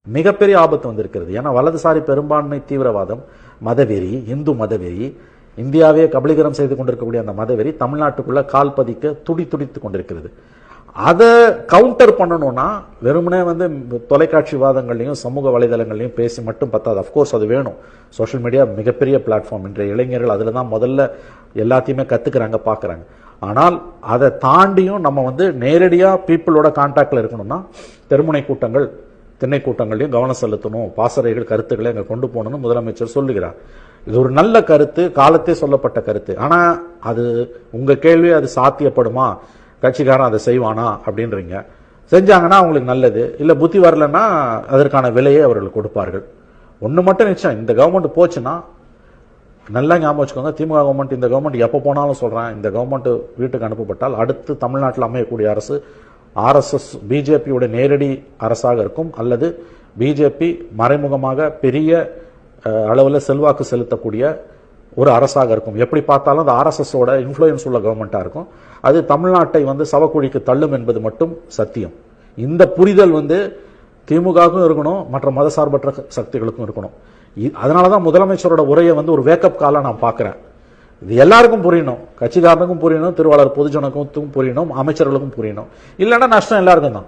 மிகப்பெரிய ஆபத்து வந்திருக்கிறது. ஏன்னா வலதுசாரி பெரும்பான்மை தீவிரவாதம், மதவெறி, இந்து மதவெறி, இந்தியாவே கபலீகரம் செய்து கொண்டிருக்கக்கூடிய அந்த மதவெறி தமிழ்நாட்டுக்குள்ள கால் பதிக்க துடித்துடித்து கொண்டிருக்கிறது. அதை கவுண்டர் பண்ணணும்னா வெறுமனே தொலைக்காட்சி விவாதங்களையும் சமூக வலைதளங்களையும் பேசி மட்டும் பத்தாது. அஃப்கோர்ஸ் அது வேணும். சோஷியல் மீடியா மிகப்பெரிய பிளாட்ஃபார்ம். இன்றைய இளைஞர்கள் அதில் தான் முதல்ல எல்லாத்தையுமே கத்துக்கிறாங்க, பார்க்குறாங்க. ஆனால் அதை தாண்டியும் நம்ம நேரடியாக பீப்புளோட கான்டாக்டில் இருக்கணும்னா தெருமுனை கூட்டங்கள், திண்ணை கூட்டங்களையும் கவனம் செலுத்தணும். பாசறைகள் கருத்துக்களை அங்கே கொண்டு போகணும்னு முதலமைச்சர் சொல்லுகிறார். இது ஒரு நல்ல கருத்து, காலத்தே சொல்லப்பட்ட கருத்து. ஆனா அது உங்க கேள்வி, அது சாத்தியப்படுமா, கட்சிக்காரன் அதை செய்வானா அப்படின்றீங்க. செஞ்சாங்கன்னா அவங்களுக்கு நல்லது, இல்ல புத்தி வரலன்னா அதற்கான விலையை அவர்கள் கொடுப்பார்கள். ஒண்ணு மட்டும் நிச்சயம், இந்த கவர்மெண்ட் போச்சுன்னா நல்லா ஞாபகம் வச்சுக்கோங்க, திமுக கவர்மெண்ட், இந்த கவர்மெண்ட் எப்ப போனாலும் சொல்றேன், இந்த கவர்மெண்ட் வீட்டுக்கு அனுப்பப்பட்டால் அடுத்து தமிழ்நாட்டில் அமையக்கூடிய அரசு RSS பிஜேபியோட நேரடி அரசாக இருக்கும், அல்லது பிஜேபி மறைமுகமாக பெரிய அளவில் செல்வாக்கு செலுத்தக்கூடிய ஒரு அரசாக இருக்கும். எப்படி பார்த்தாலும் அந்த RSSோட இன்ஃப்ளூயன்ஸ் உள்ள கவர்மெண்டா இருக்கும். அது தமிழ்நாட்டை சவக்குழிக்கு தள்ளும் என்பது மட்டும் சத்தியம். இந்த புரிதல் திமுகவுக்கும் இருக்கணும், மற்ற மதசார்பற்ற சக்திகளுக்கும் இருக்கணும். அதனாலதான் முதலமைச்சரோட உரையை ஒரு வேக்கப் காலா நான் பார்க்கிறேன். இது எல்லாருக்கும் புரியணும், கட்சிக்காரனுக்கும் புரியணும், திருவாளர் பொதுஜனக்கும் புரியணும், அமைச்சர்களுக்கும் புரியணும். இல்லைன்னா நஷ்டம் எல்லாருக்கும் தான்.